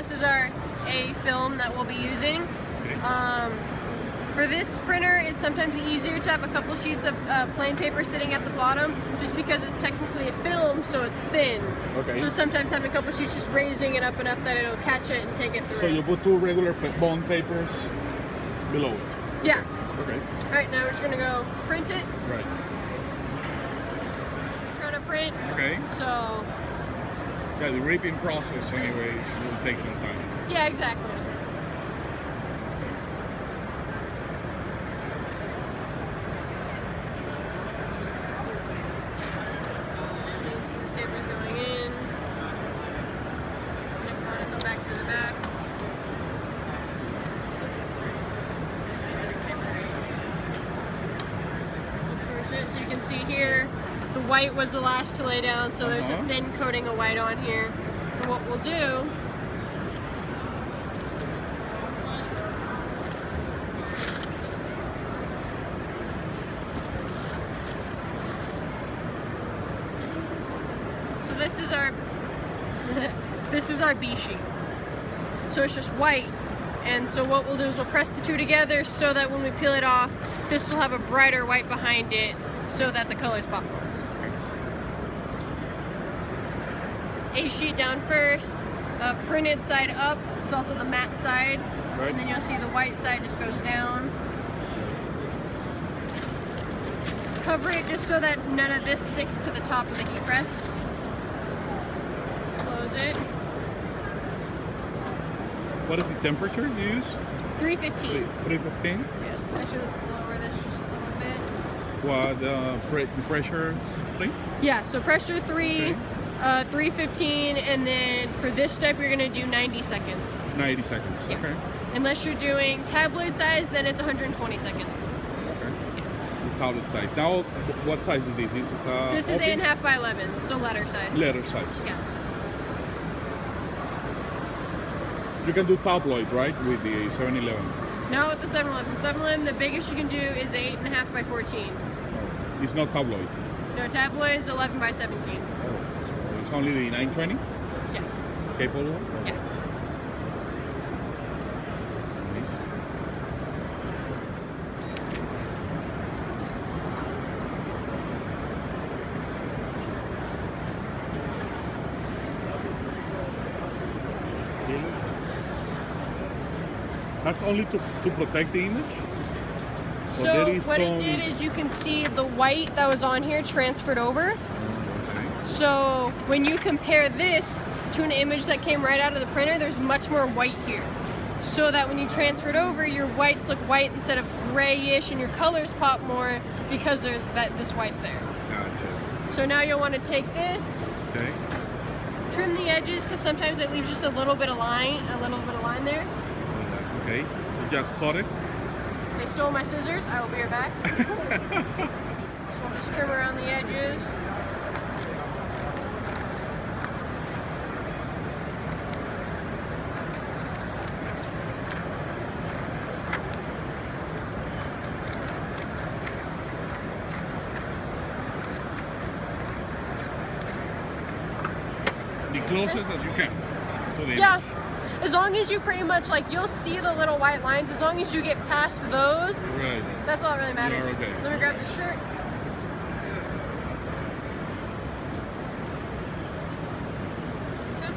this is our A film that we'll be using. Okay. For this printer, it's sometimes easier to have a couple sheets of plain paper sitting at the bottom, just because it's technically a film, so it's thin. Okay. So sometimes having a couple sheets, just raising it up enough that it'll catch it and take it through. So you put two regular bond papers below it? Yeah. Okay. All right, now we're just gonna go print it. Right. Trying to print. Okay. So. Yeah, the ripping process anyways will take some time. Yeah, exactly. Paper's going in. And if not, it'll go back through the back. So you can see here, the white was the last to lay down, so there's a thin coating of white on here. And what we'll do this is our B sheet. So it's just white, and so what we'll do is we'll press the two together so that when we peel it off, this will have a brighter white behind it so that the colors pop more. A sheet down first, printed side up, it's also the matte side, right. And then you'll see the white side just goes down. Cover it just so that none of this sticks to the top of the heat press. Close it. What is the temperature you use? 315. 315? Yeah, actually let's lower this just a little bit. What, pressure 3? Yeah, so pressure 3, Okay. 315, and then for this step you're gonna do 90 seconds. 90 seconds, Yeah. okay. Unless you're doing tabloid size, then it's 120 seconds. Okay. Tablet size. Now, what size is this? This is 8.5 by 11, so letter size. Letter size. Yeah. You can do tabloid, right, with the 7-Eleven? No, with the 7-Eleven. 7-Eleven, the biggest you can do is 8.5 by 14. Oh, it's not tabloid. No, tabloid is 11 by 17. Oh, so it's only the 920? Yeah. Capable? Yeah. Nice. That's only to protect the image? So what it did is you can see the white that was on here transferred over. Okay. So when you compare this to an image that came right out of the printer, there's much more white here. So that when you transfer it over, your whites look white instead of grayish, and your colors pop more because there's this white's there. Gotcha. So now you'll want to take this, Okay. trim the edges, because sometimes it leaves just a little bit of line there. Okay. You just cut it? They stole my scissors. I will be right back. So I'll just trim around the edges. The closest as you can to the Yeah. image. As long as you pretty much, like, you'll see the little white lines, as long as you get past those, Right. that's all that really matters. You're okay. Let me grab the shirt. Okay.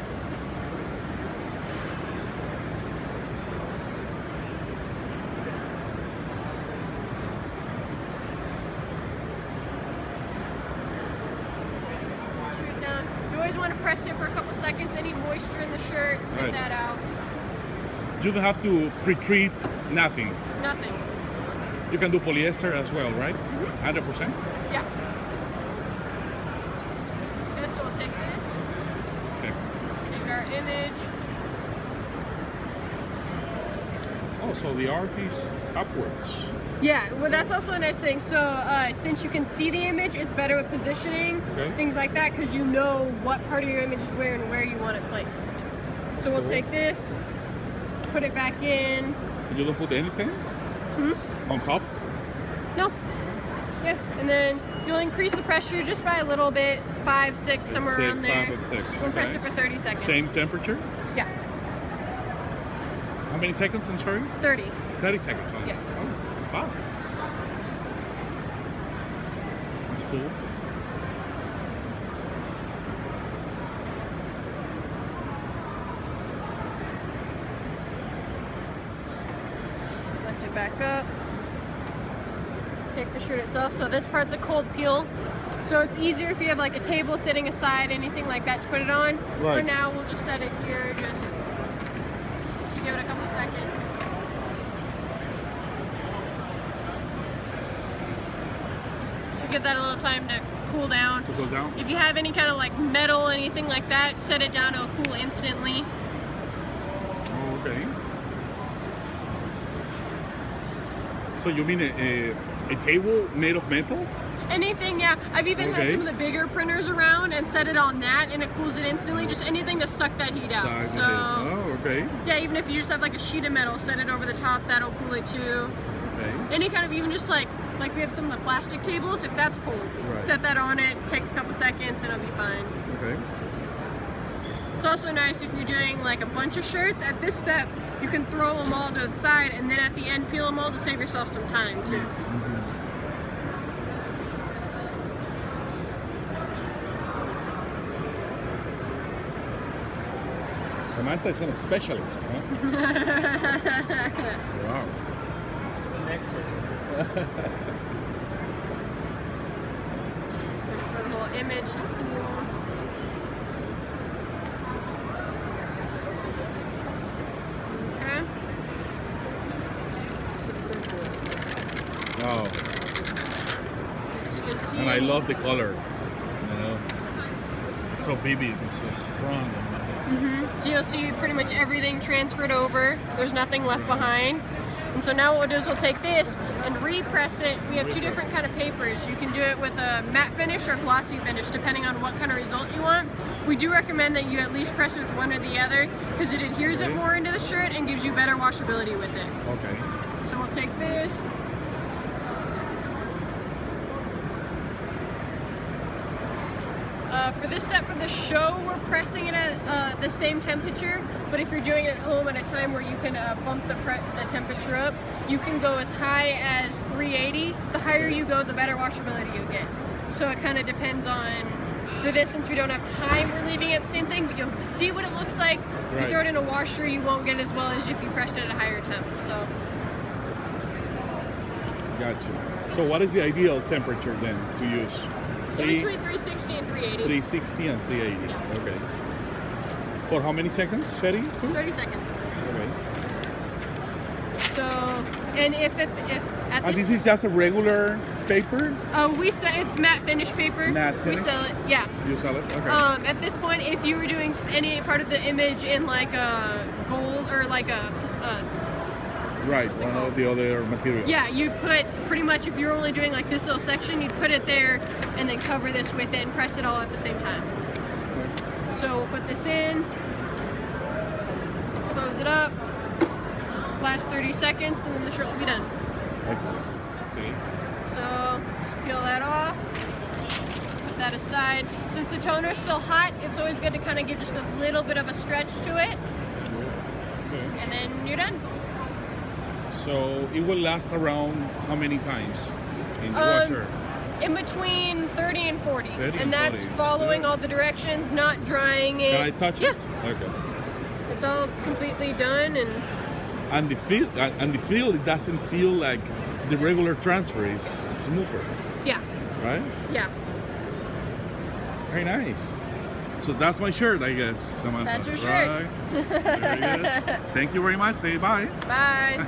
Shirt down. You always want to press it for a couple seconds. Any moisture in the shirt, get Right. that out. You don't have to pre-treat nothing. Nothing. You can do polyester as well, right? Mm-hmm. 100%? Yeah. Okay, so we'll take this. Okay. Take our image. Oh, so the art is upwards. Yeah, well, that's also a nice thing. So since you can see the image, it's better with positioning, Okay. things like that, because you know what part of your image is where and where you want it placed. So we'll Cool. take this, put it back in. You don't put anything on top? No. Yeah, and then you'll increase the pressure just by a little bit, 5, 6, somewhere around there. 5 and 6. We'll press Okay. it for 30 seconds. Same temperature? Yeah. How many seconds, I'm sorry? 30. 30 seconds. Oh, Yes. Oh, it's fast. That's cool. Lift it back up. Take the shirt itself. So this part's a cold peel. So it's easier if you have like a table sitting aside, anything like that to put it on. Right. For now, we'll just set it here just to give it a couple seconds. To give that a little time to cool down. To go down? If you have any kind of like metal, anything like that, set it down, it'll cool instantly. Oh, okay. So you mean a table made of metal? Anything, yeah. I've even had Okay. some of the bigger printers around and set it on that and it cools it instantly. Just anything to suck that heat out. Side of it. So, Oh, okay. yeah, even if you just have like a sheet of metal, set it over the top, that'll cool it too. Okay. Any kind of, even just like we have some of the plastic tables, if that's cold, Right. set that on it, take a couple seconds and it'll be fine. Okay. It's also nice if you're doing like a bunch of shirts. At this step, you can throw them all to the side and then at the end peel them all to save yourself some time too. Samantha is a specialist, huh? Wow. She's an expert. Wait for the whole image to cool. Okay. Wow. So you can see. And I love the color. You know, it's so vivid. It's so strong. So you'll see pretty much everything transferred over. There's nothing left behind. And so now what we'll do is we'll take this and repress it. We have two different kind of papers. You can do it with a matte finish or glossy finish, depending on what kind of result you want. We do recommend that you at least press it with one or the other because it adheres it more into the shirt and gives you better washability with it. Okay. So we'll take this. For this step for the show, we're pressing it at the same temperature, but if you're doing it at home at a time where you can bump the temperature up, you can go as high as 380. The higher you go, the better washability you get. So it kind of depends on, for this, since we don't have time, we're leaving it the same thing, but you'll see what it looks like. If you Right. throw it in a washer, you won't get it as well as if you pressed it at a higher temp. So Gotcha. So what is the ideal temperature then to use? in between 360 and 380. 360 and 380. Yeah. Okay. For how many seconds? 30? 30 seconds. Okay. So, and if at And this, this is just a regular paper? we sell, it's matte finish paper. Matte We finish? sell it, yeah. You sell it? Okay. At this point, if you were doing any part of the image in like a gold or like a, Right, one of the other materials. yeah, you'd put pretty much, if you're only doing like this little section, you'd put it there and then cover this with it and press it all at the same time. So we'll put this in, close it up, last 30 seconds, and then the shirt will be done. Excellent. Okay. So just peel that off, put that aside. Since the toner is still hot, it's always good to kind of give just a little bit of a stretch to it, Okay. and then you're done. So it will last around how many times in the washer? In between 30 and 40. 30 and that's 40. following Yeah. all the directions, not drying it. Can I touch Yeah. it? Okay. It's all completely done, and And the feel, it doesn't feel like the regular transfer is smoother, yeah, right? yeah. Very nice. So that's my shirt, I guess, Samantha. That's your shirt. Right. Very good. Thank you very much. Say bye. Bye.